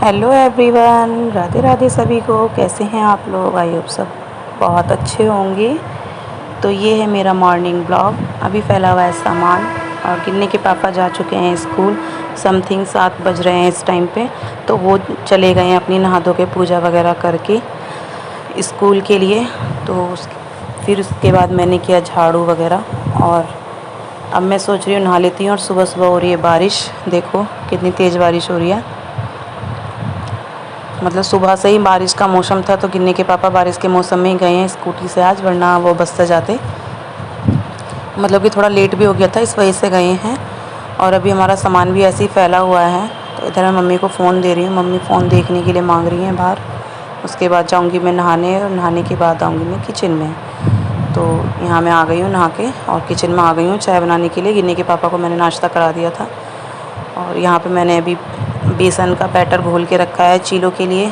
Hello everyone, Radhe Radhe सभी को। कैसे हैं आप लोग? आई होप सब बहुत अच्छे होंगे। तो ये है मेरा मॉर्निंग ब्लॉग। अभी फैला हुआ है सामान और गिन्नी के पापा जा चुके हैं स्कूल। समथिंग 7 बज रहे हैं इस टाइम पे। तो वो चले गए हैं अपनी नहा धो के पूजा वगैरह करके स्कूल के लिए। तो फिर उसके बाद मैंने किया झाड़ू वगैरह और अब मैं सोच रही हूँ नहा लेती हूँ। और सुबह सुबह हो रही है बारिश, देखो कितनी तेज़ बारिश हो रही है। मतलब सुबह से ही बारिश का मौसम था तो गिन्नी के पापा बारिश के मौसम में ही गए हैं स्कूटी से आज, वरना वो बस से जाते। मतलब कि थोड़ा लेट भी हो गया था, इस वजह से गए हैं। और अभी हमारा सामान भी ऐसे ही फैला हुआ है। तो इधर मैं मम्मी को फ़ोन दे रही हूँ, मम्मी फ़ोन देखने के लिए मांग रही हैं बाहर। उसके बाद जाऊँगी मैं नहाने और नहाने के बाद आऊँगी मैं किचन में। तो यहाँ मैं आ गई हूँ नहा के और किचन में आ गई हूँ चाय बनाने के लिए। गिन्नी के पापा को मैंने नाश्ता करा दिया था और यहाँ पे मैंने अभी बेसन का बैटर घोल के रखा है चीलों के लिए।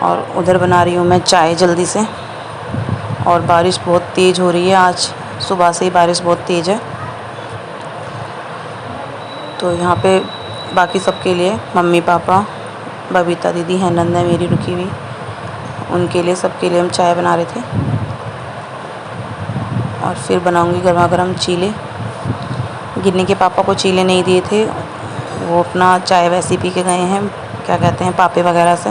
और उधर बना रही हूँ मैं चाय जल्दी से। और बारिश बहुत तेज़ हो रही है, आज सुबह से ही बारिश बहुत तेज़ है। तो यहाँ पे बाकी सबके लिए मम्मी पापा, बबीता दीदी है, नंदा मेरी रुकी हुई, उनके लिए सबके लिए हम चाय बना रहे थे। और फिर बनाऊँगी गर्मा गर्म चीले। गिन्नी के पापा को चीले नहीं दिए थे, वो अपना चाय वैसे पी के गए हैं, क्या कहते हैं, पापे वगैरह से।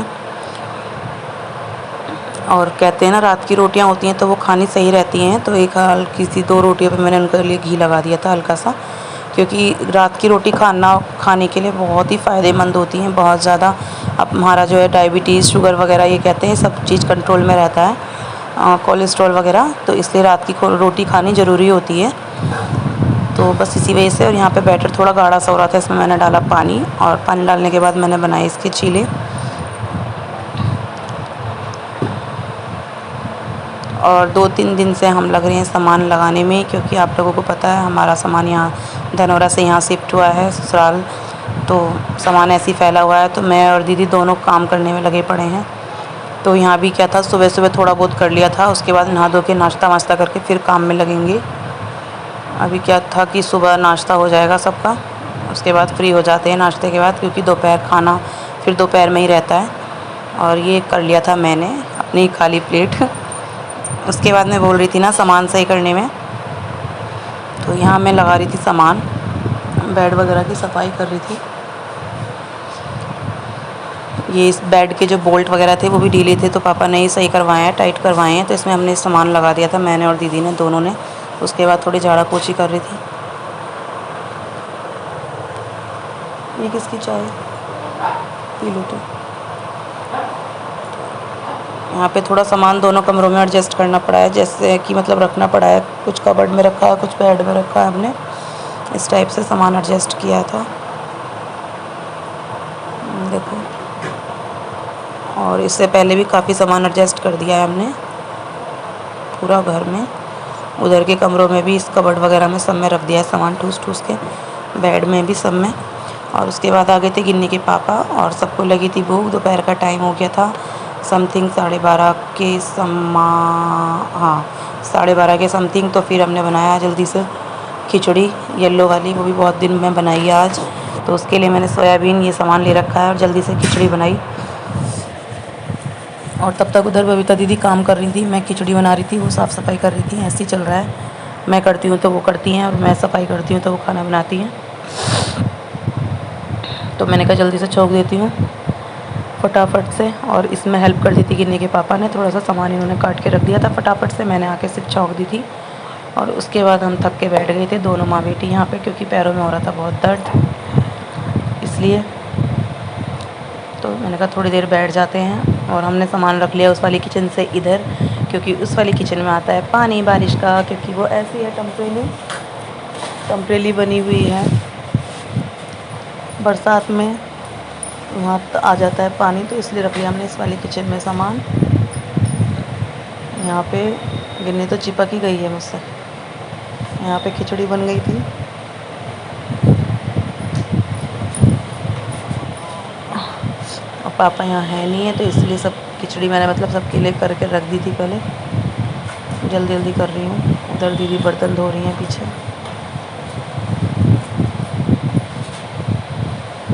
और कहते हैं ना रात की रोटियां होती हैं तो वो खानी सही रहती हैं। तो एक हल्की सी 2 रोटियों पे मैंने उनके लिए घी लगा दिया था हल्का सा, क्योंकि रात की रोटी खाने के लिए बहुत ही फ़ायदेमंद होती हैं, बहुत ज़्यादा। अब हमारा जो है डायबिटीज़, शुगर वगैरह, ये कहते हैं सब चीज़ कंट्रोल में रहता है, कोलेस्ट्रॉल वगैरह। तो इसलिए रात की रोटी खानी ज़रूरी होती है। तो बस इसी वजह से। और यहाँ पे बैटर थोड़ा गाढ़ा सा हो रहा था, इसमें मैंने डाला पानी और पानी डालने के बाद मैंने बनाए इसके चीले। और 2-3 दिन से हम लग रहे हैं सामान लगाने में, क्योंकि आप लोगों को पता है हमारा सामान यहाँ धनौरा से यहाँ शिफ्ट हुआ है ससुराल। तो सामान ऐसे ही फैला हुआ है, तो मैं और दीदी दोनों काम करने में लगे पड़े हैं। तो यहाँ भी क्या था, सुबह सुबह थोड़ा बहुत कर लिया था, उसके बाद नहा धो के नाश्ता वाश्ता करके फिर काम में लगेंगे। अभी क्या था कि सुबह नाश्ता हो जाएगा सबका, उसके बाद फ्री हो जाते हैं नाश्ते के बाद, क्योंकि दोपहर खाना फिर दोपहर में ही रहता है। और ये कर लिया था मैंने अपनी खाली प्लेट। उसके बाद मैं बोल रही थी ना सामान सही करने में, तो यहाँ मैं लगा रही थी सामान, बेड वगैरह की सफाई कर रही थी। ये इस बेड के जो बोल्ट वगैरह थे वो भी ढीले थे, तो पापा ने ही सही करवाए हैं, टाइट करवाए हैं। तो इसमें हमने सामान लगा दिया था, मैंने और दीदी ने, दोनों ने। उसके बाद थोड़ी झाड़ा पोछी कर रही थी। ये किसकी चाय? P low. तो यहाँ पे थोड़ा सामान दोनों कमरों में एडजस्ट करना पड़ा है, जैसे कि मतलब रखना पड़ा है। कुछ कबर्ड में रखा है, कुछ बेड में रखा है, हमने इस टाइप से सामान एडजस्ट किया था, देखो। और इससे पहले भी काफ़ी सामान एडजस्ट कर दिया है हमने पूरा घर में। उधर के कमरों में भी, इस कबर्ड वगैरह में सब में रख दिया है सामान, ठूस ठूस के, बेड में भी, सब में। और उसके बाद आ गए थे गिन्नी के पापा और सबको लगी थी भूख। दोपहर का टाइम हो गया था, समथिंग 12:30 के हाँ 12:30 के समथिंग। तो फिर हमने बनाया जल्दी से खिचड़ी येलो वाली, वो भी बहुत दिन में बनाई है आज। तो उसके लिए मैंने सोयाबीन ये सामान ले रखा है और जल्दी से खिचड़ी बनाई। और तब तक उधर बबीता दीदी काम कर रही थी, मैं खिचड़ी बना रही थी, वो साफ़ सफाई कर रही थी। ऐसे ही चल रहा है, मैं करती हूँ तो वो करती हैं, और मैं सफाई करती हूँ तो वो खाना बनाती हैं। तो मैंने कहा जल्दी से छौंक देती हूँ फटाफट से। और इसमें हेल्प कर दी थी गिन्नी के पापा ने, थोड़ा सा सामान इन्होंने काट के रख दिया था फटाफट से, मैंने आके सिर्फ छौंक दी थी। और उसके बाद हम थक के बैठ गए थे दोनों माँ बेटी यहाँ पे, क्योंकि पैरों में हो रहा था बहुत दर्द, इसलिए। तो मैंने कहा थोड़ी देर बैठ जाते हैं। और हमने सामान रख लिया उस वाली किचन से इधर, क्योंकि उस वाली किचन में आता है पानी बारिश का, क्योंकि वो ऐसी है टेम्परेली बनी हुई है। बरसात में वहाँ आ जाता है पानी, तो इसलिए रख लिया हमने इस वाली किचन में सामान। यहाँ पे गिन्नी तो चिपक ही गई है मुझसे। यहाँ पे खिचड़ी बन गई थी। और पापा यहाँ है नहीं है, तो इसलिए सब खिचड़ी मैंने मतलब सबके लिए करके रख दी थी पहले। जल्दी जल्दी कर रही हूँ। उधर दीदी बर्तन धो रही हैं पीछे।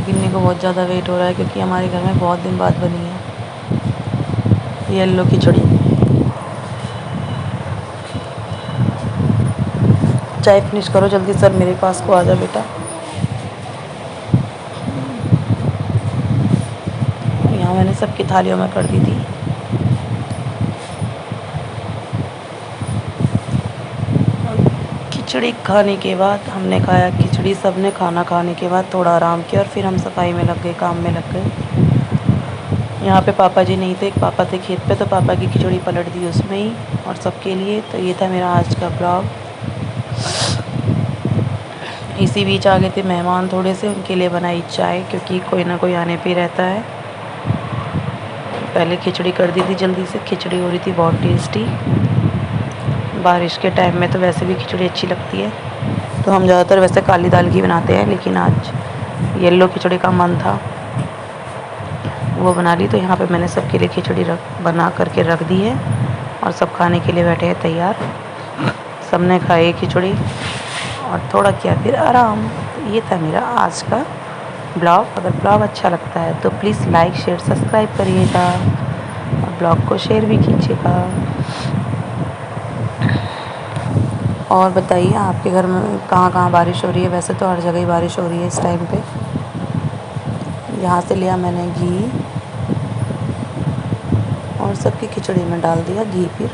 गिन्नी को बहुत ज़्यादा वेट हो रहा है क्योंकि हमारे घर में बहुत दिन बाद बनी है येलो खिचड़ी। चाय फिनिश करो जल्दी सर, मेरे पास को आ जा बेटा। यहाँ मैंने सबकी थालियों में कर दी थी। खिचड़ी खाने के बाद हमने खाया खिचड़ी, सब ने खाना खाने के बाद थोड़ा आराम किया और फिर हम सफाई में लग गए, काम में लग गए। यहाँ पे पापा जी नहीं थे, पापा थे खेत पे, तो पापा की खिचड़ी पलट दी उसमें ही और सबके लिए। तो ये था मेरा आज का ब्लॉग। इसी बीच आ गए थे मेहमान थोड़े से, उनके लिए बनाई चाय क्योंकि कोई ना कोई आने पे रहता है। पहले खिचड़ी कर दी थी जल्दी से, खिचड़ी हो रही थी बहुत टेस्टी। बारिश के टाइम में तो वैसे भी खिचड़ी अच्छी लगती है, तो हम ज़्यादातर वैसे काली दाल की बनाते हैं, लेकिन आज येलो खिचड़ी का मन था, वो बना ली। तो यहाँ पे मैंने सबके लिए खिचड़ी बना करके रख दी है और सब खाने के लिए बैठे हैं तैयार। सबने खाई खिचड़ी और थोड़ा किया फिर आराम। तो ये था मेरा आज का ब्लॉग। अगर ब्लॉग अच्छा लगता है तो प्लीज़ लाइक शेयर सब्सक्राइब करिएगा और ब्लॉग को शेयर भी कीजिएगा। और बताइए आपके घर में कहाँ कहाँ बारिश हो रही है? वैसे तो हर जगह ही बारिश हो रही है इस टाइम पे। यहाँ से लिया मैंने घी और सबकी खिचड़ी में डाल दिया घी। फिर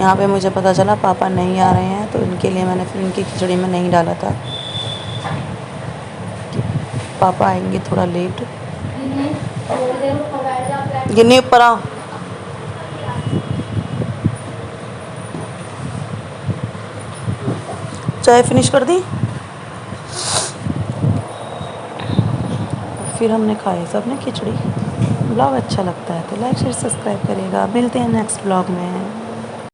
यहाँ पे मुझे पता चला पापा नहीं आ रहे हैं, तो इनके लिए मैंने फिर इनकी खिचड़ी में नहीं डाला था कि पापा आएंगे थोड़ा लेट। गिन्नी ऊपर आ। चाय फिनिश कर दी। फिर हमने खाए सब ने खिचड़ी। ब्लॉग अच्छा लगता है तो लाइक शेयर सब्सक्राइब करिएगा। मिलते हैं नेक्स्ट ब्लॉग में।